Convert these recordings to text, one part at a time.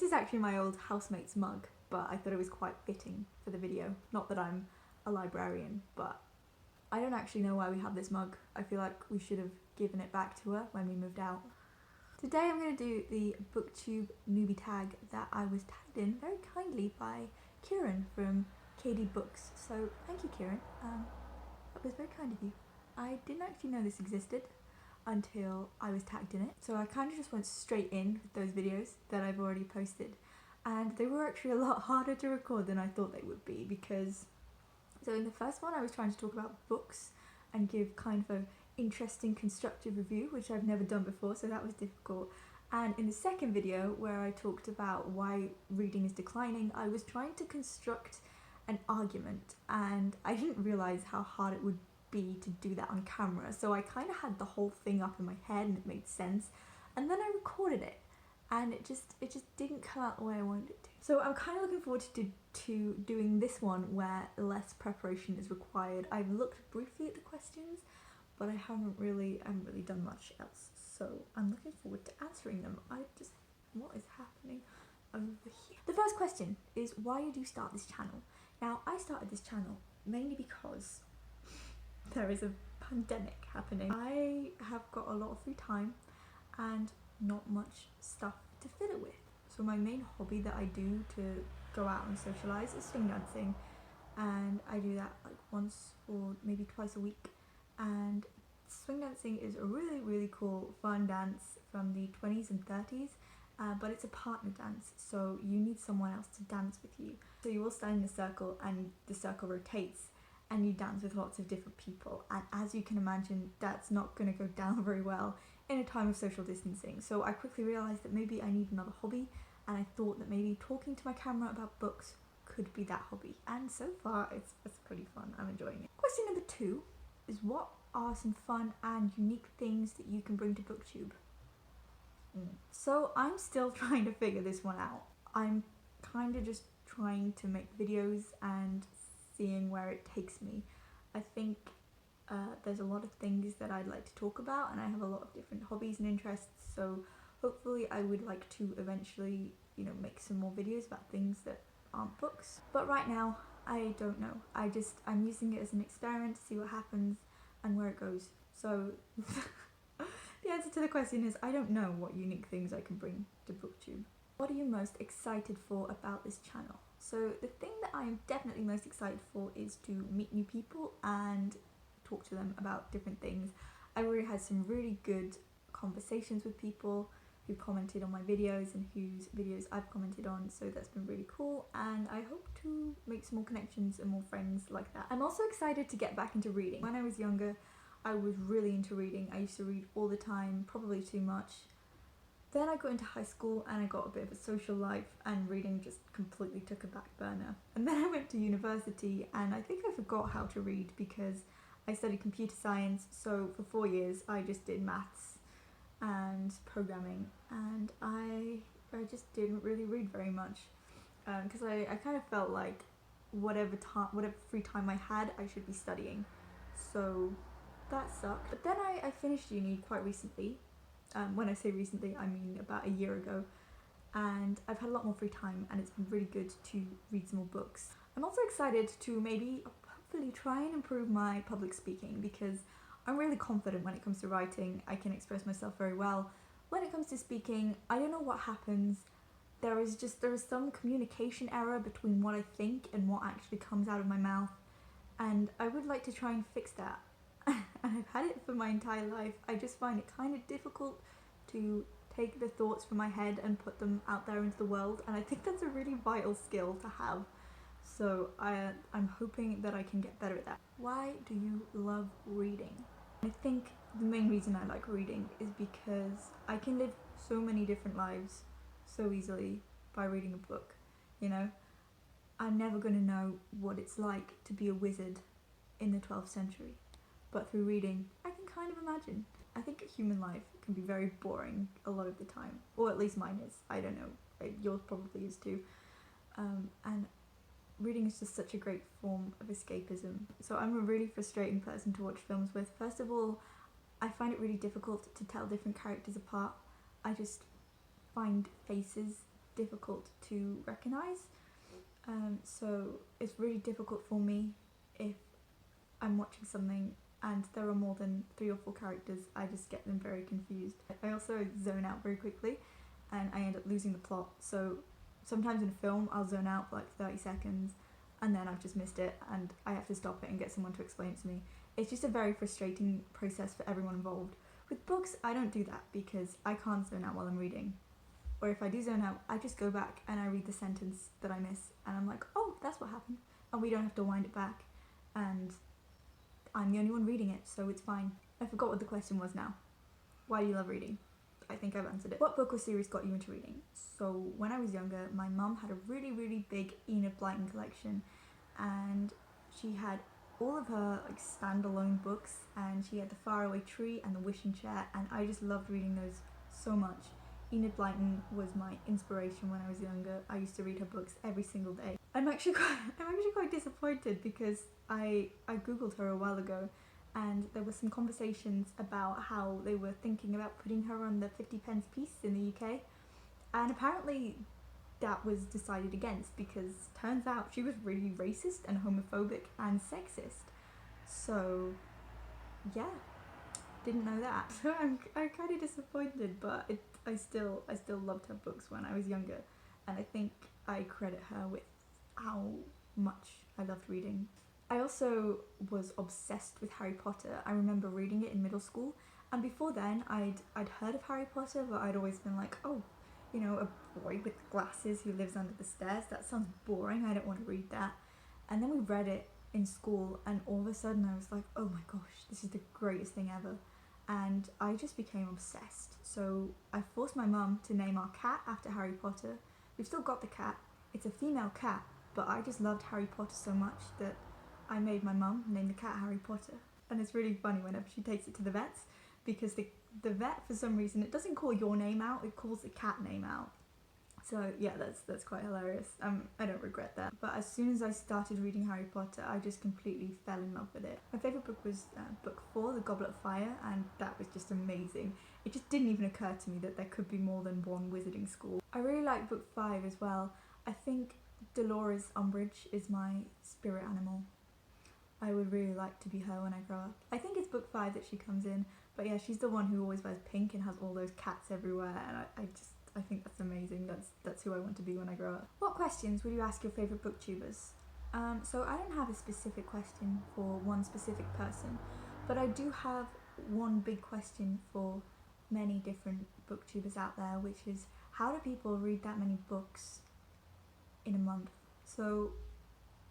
This is actually my old housemate's mug, but I thought it was quite fitting for the video. Not that I'm a librarian, but I don't actually know why we have this mug. I feel like we should have given it back to her when we moved out. Today I'm going to do the Booktube newbie tag that I was tagged in very kindly by Kieran from KD Books. So thank you, Kieran. That was very kind of you. I didn't actually know this existed until I was tagged in it. So I kind of just went straight in with those videos that I've already posted. And they were actually a lot harder to record than I thought they would be because... So in the first one I was trying to talk about books and give kind of an interesting constructive review, which I've never done before, so that was difficult. And in the second video where I talked about why reading is declining, I was trying to construct an argument and I didn't realise how hard it would be to do that on camera, so I kind of had the whole thing up in my head and it made sense, and then I recorded it and it just didn't come out the way I wanted it to. So I'm kind of looking forward to doing this one where less preparation is required. I've looked briefly at the questions, but I haven't really done much else, so I'm looking forward to answering them. What is happening over here? The first question is, why did you start this channel? Now, I started this channel mainly because there is a pandemic happening. I have got a lot of free time and not much stuff to fill it with. So my main hobby that I do to go out and socialise is swing dancing, and I do that like once or maybe twice a week. And swing dancing is a really cool fun dance from the 20s and 30s, but it's a partner dance, so you need someone else to dance with you. So you all stand in a circle and the circle rotates and you dance with lots of different people, and as you can imagine, that's not going to go down very well in a time of social distancing. So I quickly realised that maybe I need another hobby, and I thought that maybe talking to my camera about books could be that hobby, and so far it's pretty fun. I'm enjoying it. Question number 2 is, what are some fun and unique things that you can bring to Booktube? So I'm still trying to figure this one out. I'm kind of just trying to make videos and seeing where it takes me. I think there's a lot of things that I'd like to talk about, and I have a lot of different hobbies and interests, so hopefully I would like to eventually, make some more videos about things that aren't books. But right now, I don't know. I'm using it as an experiment to see what happens and where it goes. So the answer to the question is, I don't know what unique things I can bring to Booktube. What are you most excited for about this channel? So the thing that I am definitely most excited for is to meet new people and talk to them about different things. I've already had some really good conversations with people who commented on my videos and whose videos I've commented on, so that's been really cool, and I hope to make some more connections and more friends like that. I'm also excited to get back into reading. When I was younger, I was really into reading. I used to read all the time, probably too much. Then I got into high school and I got a bit of a social life, and reading just completely took a back burner. And then I went to university and I think I forgot how to read because I studied computer science, so for 4 years I just did maths and programming, and I just didn't really read very much because I kind of felt like whatever free time I had, I should be studying. So that sucked. But then I finished uni quite recently. When I say recently, I mean about a year ago, and I've had a lot more free time and it's been really good to read some more books. I'm also excited to maybe hopefully try and improve my public speaking, because I'm really confident when it comes to writing. I can express myself very well. When it comes to speaking, I don't know what happens. There is some communication error between what I think and what actually comes out of my mouth, and I would like to try and fix that. And I've had it for my entire life. I just find it kind of difficult to take the thoughts from my head and put them out there into the world, and I think that's a really vital skill to have. So I'm hoping that I can get better at that. Why do you love reading? I think the main reason I like reading is because I can live so many different lives so easily by reading a book, I'm never going to know what it's like to be a wizard in the 12th century, but through reading I can kind of imagine. I think human life can be very boring a lot of the time, or at least mine is. I don't know, yours probably is too. And reading is just such a great form of escapism. So I'm a really frustrating person to watch films with. First of all, I find it really difficult to tell different characters apart. I just find faces difficult to recognise. So it's really difficult for me if I'm watching something and there are more than 3 or 4 characters. I just get them very confused. I also zone out very quickly and I end up losing the plot. So sometimes in a film I'll zone out for like 30 seconds and then I've just missed it and I have to stop it and get someone to explain it to me. It's just a very frustrating process for everyone involved. With books, I don't do that because I can't zone out while I'm reading. Or if I do zone out, I just go back and I read the sentence that I miss and I'm like, oh, that's what happened. And we don't have to wind it back. And I'm the only one reading it, so it's fine. I forgot what the question was now. Why do you love reading? I think I've answered it. What book or series got you into reading? So when I was younger, my mum had a really, really big Enid Blyton collection and she had all of her like standalone books and she had The Faraway Tree and The Wishing Chair and I just loved reading those so much. Enid Blyton was my inspiration when I was younger. I used to read her books every single day. I'm actually quite disappointed because I googled her a while ago and there were some conversations about how they were thinking about putting her on the 50p piece in the UK and apparently that was decided against because turns out she was really racist and homophobic and sexist. So yeah, didn't know that. So I'm kind of disappointed, but I still loved her books when I was younger and I think I credit her with how much I loved reading. I also was obsessed with Harry Potter. I remember reading it in middle school and before then I'd heard of Harry Potter but I'd always been like, oh, you know, a boy with glasses who lives under the stairs, that sounds boring, I don't want to read that. And then we read it in school and all of a sudden I was like, oh my gosh, this is the greatest thing ever. And I just became obsessed. So I forced my mum to name our cat after Harry Potter. We've still got the cat, it's a female cat, but I just loved Harry Potter so much that I made my mum name the cat Harry Potter. And it's really funny whenever she takes it to the vets because the vet, for some reason, it doesn't call your name out, it calls the cat name out. So yeah, that's quite hilarious. I don't regret that. But as soon as I started reading Harry Potter, I just completely fell in love with it. My favourite book was book 4, The Goblet of Fire, and that was just amazing. It just didn't even occur to me that there could be more than one wizarding school. I really like book 5 as well. I think Dolores Umbridge is my spirit animal. I would really like to be her when I grow up. I think it's book 5 that she comes in, but yeah, she's the one who always wears pink and has all those cats everywhere, and I think that's amazing. That's who I want to be when I grow up. What questions would you ask your favourite booktubers? So I don't have a specific question for one specific person, but I do have one big question for many different booktubers out there, which is how do people read that many books in a month? So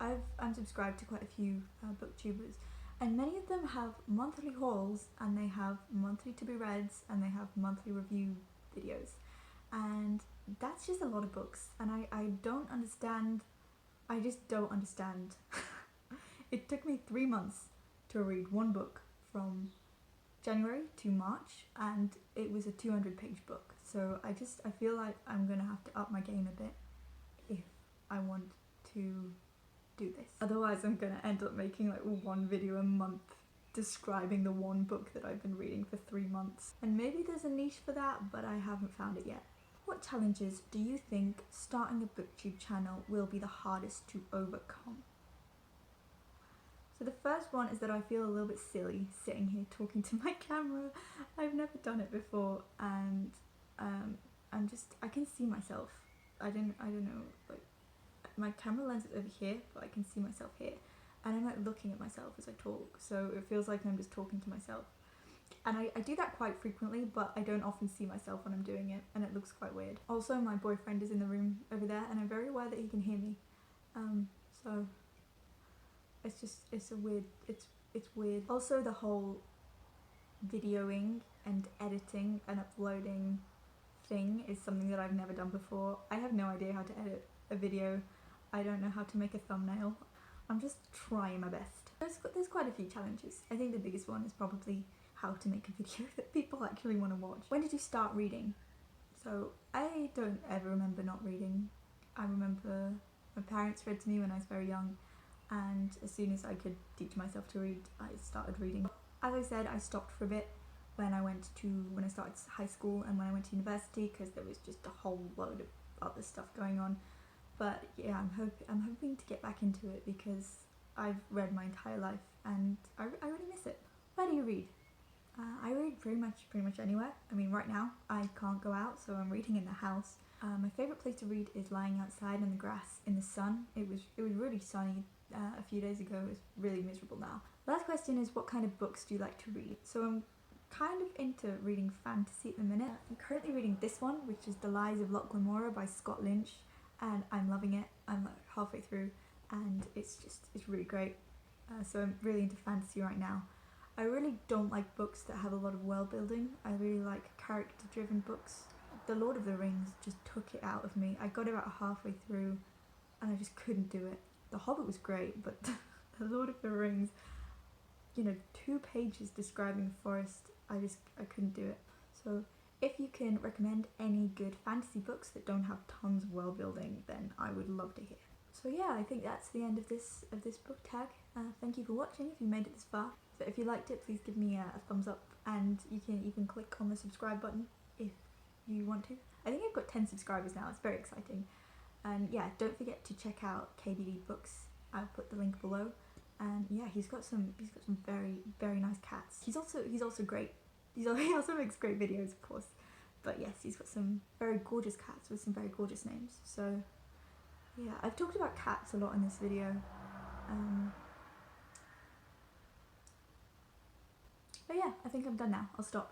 I'm subscribed to quite a few booktubers, and many of them have monthly hauls and they have monthly to be reads and they have monthly review videos, and that's just a lot of books and I don't understand. I just don't understand. It took me 3 months to read one book from January to March and it was a 200-page book, so I feel like I'm gonna have to up my game a bit if I want to do this. Otherwise I'm gonna end up making like one video a month describing the one book that I've been reading for 3 months. And maybe there's a niche for that, but I haven't found it yet. What challenges do you think starting a booktube channel will be the hardest to overcome? So the first one is that I feel a little bit silly sitting here talking to my camera. I've never done it before and I can see myself. I don't know, like my camera lens is over here, but I can see myself here. And I'm like looking at myself as I talk, so it feels like I'm just talking to myself. And I do that quite frequently, but I don't often see myself when I'm doing it, and it looks quite weird. Also, my boyfriend is in the room over there, and I'm very aware that he can hear me. So it's weird. Also, the whole videoing and editing and uploading thing is something that I've never done before. I have no idea how to edit a video. I don't know how to make a thumbnail. I'm just trying my best. There's quite a few challenges. I think the biggest one is probably how to make a video that people actually want to watch. When did you start reading? So I don't ever remember not reading. I remember my parents read to me when I was very young, and as soon as I could teach myself to read, I started reading. As I said, I stopped for a bit when I started high school and when I went to university, because there was just a whole load of other stuff going on. But yeah, I'm hoping to get back into it because I've read my entire life and I really miss it. Where do you read? I read pretty much anywhere. I mean, right now I can't go out, so I'm reading in the house. My favourite place to read is lying outside on the grass in the sun. It was really sunny a few days ago. It's really miserable now. Last question is, what kind of books do you like to read? So I'm kind of into reading fantasy at the minute. I'm currently reading this one, which is The Lies of Locke Lamora by Scott Lynch, and I'm loving it. I'm like halfway through and it's really great. So I'm really into fantasy right now. I really don't like books that have a lot of world building. I really like character driven books. The Lord of the Rings just took it out of me. I got about halfway through and I just couldn't do it. The Hobbit was great, but The Lord of the Rings, 2 pages describing the forest, I couldn't do it. So if you can recommend any good fantasy books that don't have tons of world building, then I would love to hear. So yeah, I think that's the end of this book tag. Thank you for watching if you made it this far. So if you liked it, please give me a thumbs up, and you can even click on the subscribe button if you want to. I think I've got 10 subscribers now. It's very exciting. And yeah, don't forget to check out KDD Books. I'll put the link below. And yeah, he's got some very nice cats. He's also great. He also makes great videos, of course. But yes, he's got some very gorgeous cats with some very gorgeous names. So yeah, I've talked about cats a lot in this video. But yeah, I think I'm done now. I'll stop.